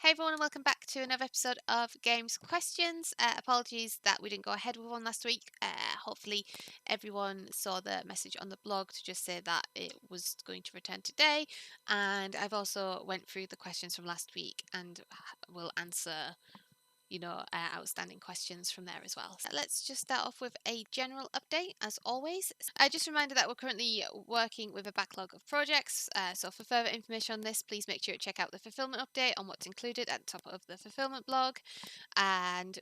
Hey everyone, and welcome back to another episode of GamesQuestions. Apologies that we didn't go ahead with one last week. Hopefully everyone saw the message on the blog to just say that it was going to return today. And I've also went through the questions from last week and will answer outstanding questions from there as well. So let's just start off with a general update, as always. Just a reminder that we're currently working with a backlog of projects. So for further information on this, please make sure to check out the fulfillment update on what's included at the top of the fulfillment blog. And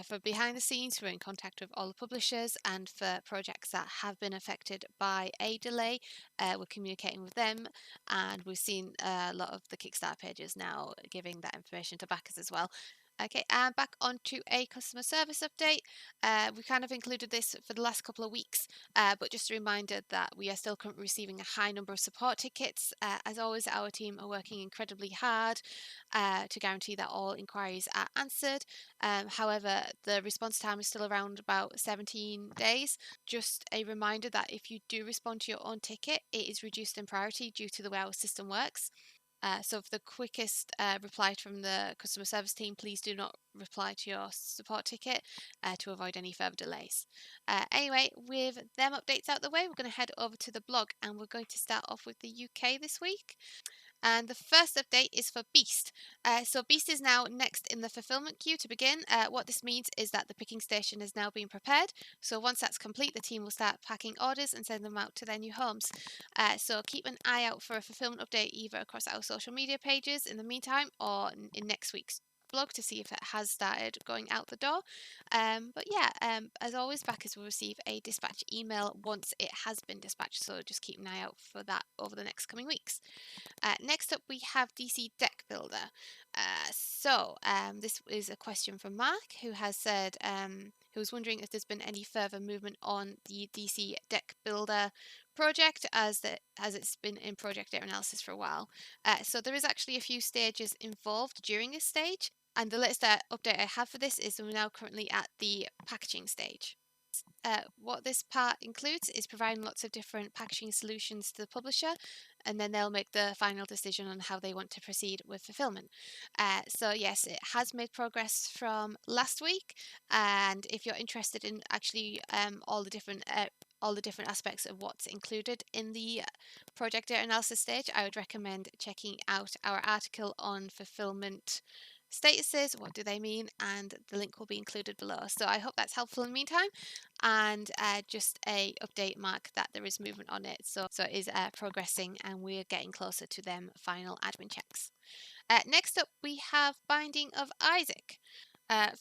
for behind the scenes, we're in contact with all the publishers, and for projects that have been affected by a delay, we're communicating with them, and we've seen a lot of the Kickstarter pages now giving that information to backers as well. Okay, and back onto a customer service update. We kind of included this for the last couple of weeks, but just a reminder that we are still currently receiving a high number of support tickets. As always, our team are working incredibly hard to guarantee that all inquiries are answered. However, the response time is still around about 17 days. Just a reminder that if you do respond to your own ticket, it is reduced in priority due to the way our system works. So for the quickest reply from the customer service team, please do not reply to your support ticket to avoid any further delays. Anyway, with them updates out the way, we're going to head over to the blog, and we're going to start off with the UK this week. And the first update is for Beast. So Beast is now next in the fulfillment queue to begin. What this means is that the picking station is now being prepared. So once that's complete, the team will start packing orders and send them out to their new homes. So keep an eye out for a fulfillment update either across our social media pages in the meantime, or in next week's blog to see if it has started going out the door. As always, backers will receive a dispatch email once it has been dispatched, so just keep an eye out for that over the next coming weeks. Next up, we have DC Deck Builder. This is a question from Mark, who has said, who was wondering if there's been any further movement on the DC Deck Builder project, as it's been in project data analysis for a while. So there is actually a few stages involved during this stage, and the latest update I have for this is we're now currently at the packaging stage. What this part includes is providing lots of different packaging solutions to the publisher, and then they'll make the final decision on how they want to proceed with fulfillment. So yes, it has made progress from last week, and if you're interested in actually all the different aspects of what's included in the project data analysis stage, I would recommend checking out our article on fulfillment statuses, what do they mean, and the link will be included below. So I hope that's helpful in the meantime, and just a update, Mark, that there is movement on it, so it is progressing, and we're getting closer to them final admin checks. Next up, we have Binding of Isaac.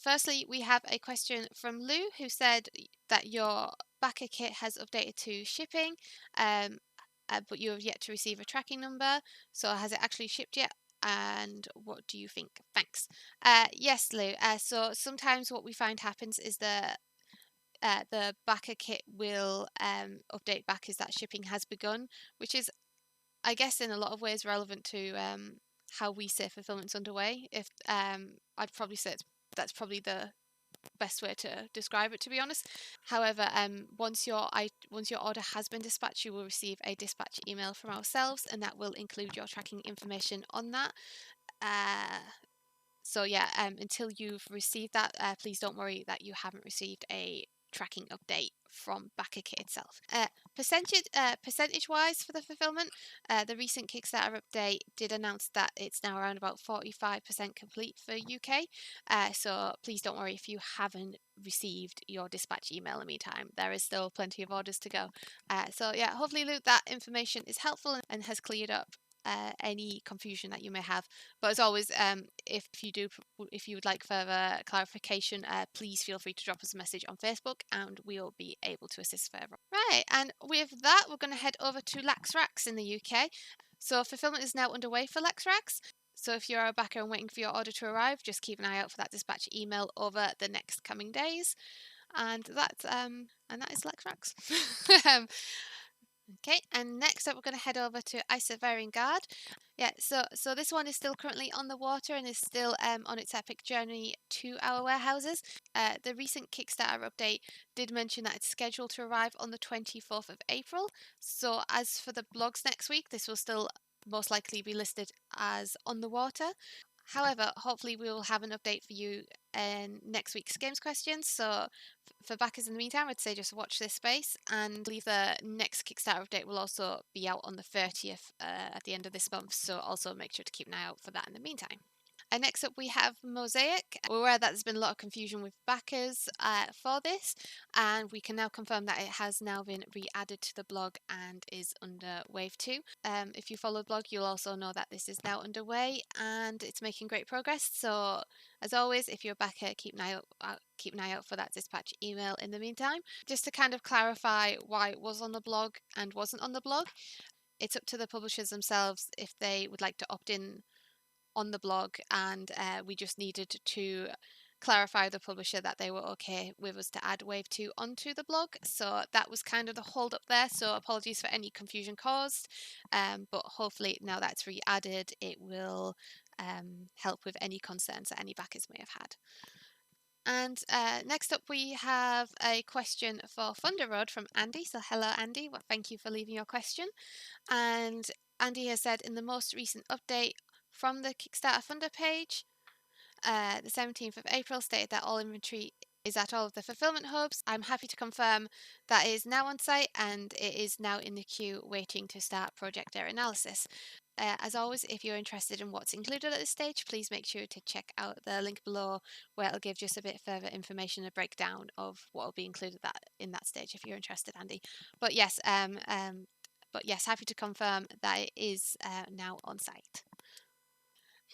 Firstly, we have a question from Lou, who said that your backer kit has updated to shipping, but you have yet to receive a tracking number. So has it actually shipped yet? And what do you think? Thanks. Yes, Lou. So sometimes what we find happens is the backer kit will update back as that shipping has begun, which is, I guess, in a lot of ways relevant to how we say fulfillment's underway. If I'd probably say that's probably the best way to describe it, to be honest. However, once your order has been dispatched, you will receive a dispatch email from ourselves, and that will include your tracking information on that. Until you've received that, please don't worry that you haven't received a tracking update from BackerKit itself. Percentage-wise for the fulfillment, the recent Kickstarter update did announce that it's now around about 45% complete for UK. So please don't worry if you haven't received your dispatch email in the meantime. There is still plenty of orders to go. Hopefully, Luke, that information is helpful and has cleared up any confusion that you may have. But as always, if you would like further clarification, please feel free to drop us a message on Facebook, and we'll be able to assist further. Right, and with that, we're going to head over to Lax Rax in the UK. So fulfillment is now underway for Lax Rax. So if you're a backer and waiting for your order to arrive, just keep an eye out for that dispatch email over the next coming days. And that is Lax Rax. Okay, and next up we're going to head over to Isofarian Guard. So this one is still currently on the water and is still on its epic journey to our warehouses. The recent Kickstarter update did mention that it's scheduled to arrive on the 24th of April. So as for the blogs next week, this will still most likely be listed as on the water. However, hopefully we will have an update for you in next week's Games Questions. So for backers in the meantime, I'd say just watch this space, and I believe the next Kickstarter update will also be out on the 30th at the end of this month. So also make sure to keep an eye out for that in the meantime. Next up, we have Mosaic. We're aware that there's been a lot of confusion with backers for this, and we can now confirm that it has now been re-added to the blog and is under Wave 2. If you follow the blog, you'll also know that this is now underway and it's making great progress. So, as always, if you're a backer, keep an eye out for that dispatch email in the meantime. Just to kind of clarify why it was on the blog and wasn't on the blog, it's up to the publishers themselves if they would like to opt in on the blog, and we just needed to clarify the publisher that they were okay with us to add Wave 2 onto the blog. So that was kind of the hold up there. So apologies for any confusion caused, but hopefully now that it's re-added, it will help with any concerns that any backers may have had. And next up, we have a question for Thunder Road from Andy. So hello, Andy. Well, thank you for leaving your question. And Andy has said, in the most recent update from the Kickstarter funder page, the 17th of April, stated that all inventory is at all of the fulfillment hubs. I'm happy to confirm that it is now on site and it is now in the queue waiting to start project data analysis. As always, if you're interested in what's included at this stage, please make sure to check out the link below, where it'll give just a bit further information, a breakdown of what will be included in that stage if you're interested, Andy. But yes, happy to confirm that it is now on site.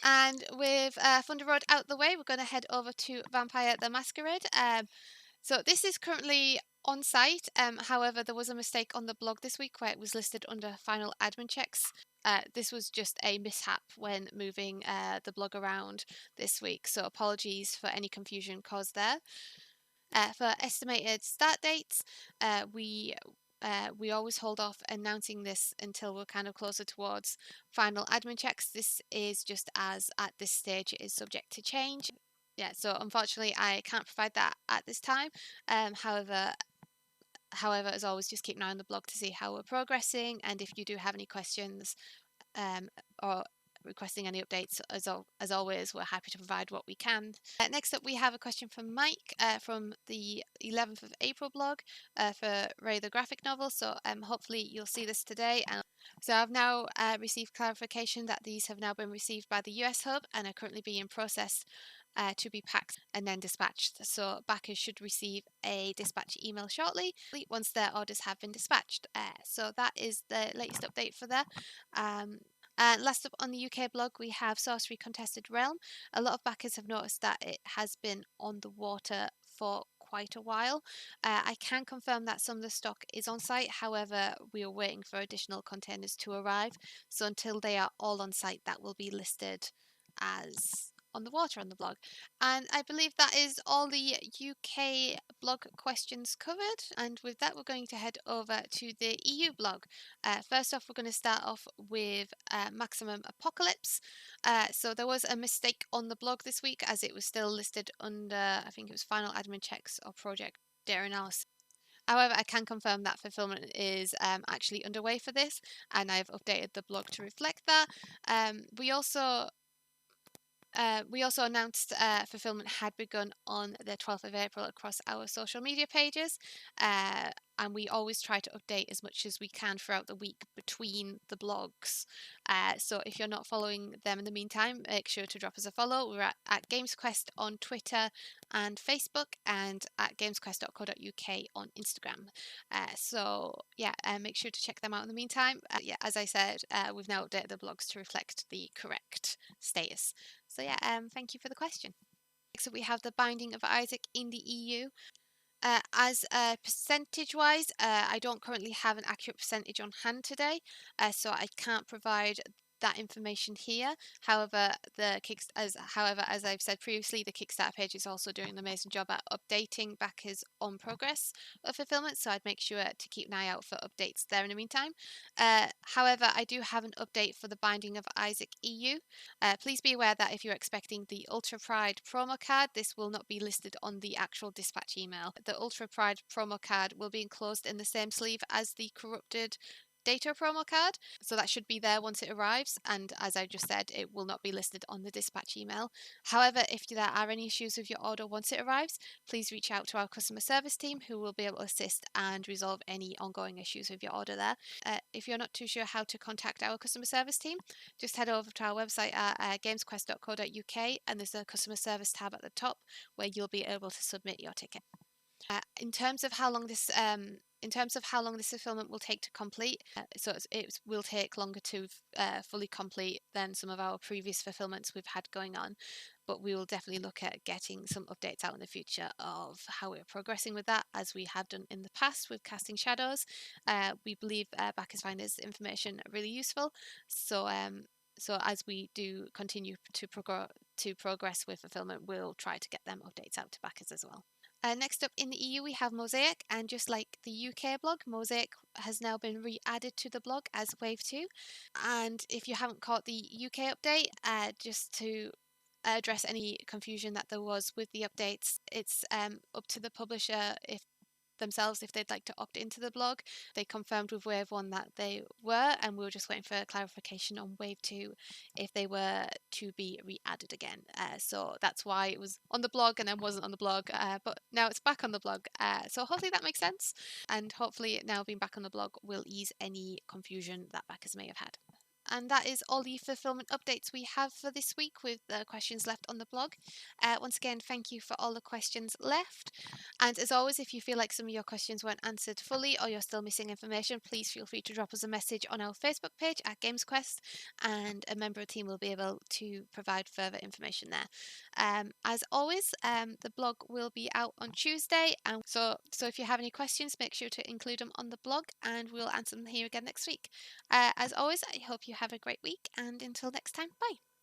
And with Thunder Road out the way, we're going to head over to Vampire the Masquerade. So this is currently on site. However, there was a mistake on the blog this week where it was listed under final admin checks. This was just a mishap when moving the blog around this week. So apologies for any confusion caused there. For estimated start dates, we always hold off announcing this until we're kind of closer towards final admin checks. This is just as at this stage it is subject to change. Yeah, so unfortunately I can't provide that at this time. However, as always, just keep an eye on the blog to see how we're progressing, and if you do have any questions or requesting any updates, as always, we're happy to provide what we can. Next up, we have a question from Mike from the 11th of April blog for Riae the graphic novel. So hopefully you'll see this today. And so I've now received clarification that these have now been received by the US hub and are currently being processed to be packed and then dispatched. So backers should receive a dispatch email shortly once their orders have been dispatched. So that is the latest update for there. Last up on the UK blog, we have Sorcery Contested Realm. A lot of backers have noticed that it has been on the water for quite a while. I can confirm that some of the stock is on site. However, we are waiting for additional containers to arrive. So until they are all on site, that will be listed as on the water on the blog. And I believe that is all the UK blog questions covered. And with that, we're going to head over to the EU blog. First off, we're going to start off with Maximum Apocalypse. So there was a mistake on the blog this week, as it was still listed under, I think it was final admin checks or project data analysis. However, I can confirm that fulfillment is actually underway for this, and I've updated the blog to reflect that. We also announced fulfillment had begun on the 12th of April across our social media pages, and we always try to update as much as we can throughout the week between the blogs. So if you're not following them in the meantime, make sure to drop us a follow. We're at GamesQuest on Twitter and Facebook, and at gamesquest.co.uk on Instagram. Make sure to check them out in the meantime. As I said, we've now updated the blogs to reflect the correct status. So thank you for the question. Next up, we have the Binding of Isaac in the EU. As percentage-wise, I don't currently have an accurate percentage on hand today, so I can't provide that information here. However, as I've said previously, the Kickstarter page is also doing an amazing job at updating backers on progress of fulfillment, so I'd make sure to keep an eye out for updates there in the meantime. However, I do have an update for the Binding of Isaac EU. Please be aware that if you're expecting the Ultra Pride promo card, this will not be listed on the actual dispatch email. The Ultra Pride promo card will be enclosed in the same sleeve as the corrupted data promo card. So that should be there once it arrives. And as I just said, it will not be listed on the dispatch email. However, if there are any issues with your order once it arrives, please reach out to our customer service team who will be able to assist and resolve any ongoing issues with your order there. If you're not too sure how to contact our customer service team, just head over to our website at gamesquest.co.uk, and there's a customer service tab at the top where you'll be able to submit your ticket. In terms of how long this fulfillment will take to complete, so it will take longer to fully complete than some of our previous fulfillments we've had going on, but we will definitely look at getting some updates out in the future of how we're progressing with that, as we have done in the past with casting shadows. We believe backers find this information really useful, so as we do continue to progress with fulfillment, we'll try to get them updates out to backers as well. Next up in the EU, we have Mosaic, and just like the UK blog, Mosaic has now been re-added to the blog as Wave 2. And if you haven't caught the UK update, just to address any confusion that there was with the updates, it's up to the publisher if they'd like to opt into the blog. They confirmed with Wave 1 that they were, and we were just waiting for clarification on Wave 2 if they were to be re-added again. So that's why it was on the blog and then wasn't on the blog, but now it's back on the blog. So hopefully that makes sense, and hopefully now being back on the blog will ease any confusion that backers may have had. And that is all the fulfillment updates we have for this week, with the questions left on the blog. Once again, thank you for all the questions left. And as always, if you feel like some of your questions weren't answered fully or you're still missing information, please feel free to drop us a message on our Facebook page at GamesQuest, and a member of the team will be able to provide further information there. As always, the blog will be out on Tuesday, and so if you have any questions, make sure to include them on the blog, and we'll answer them here again next week. As always, I hope you have a great week, and until next time, bye.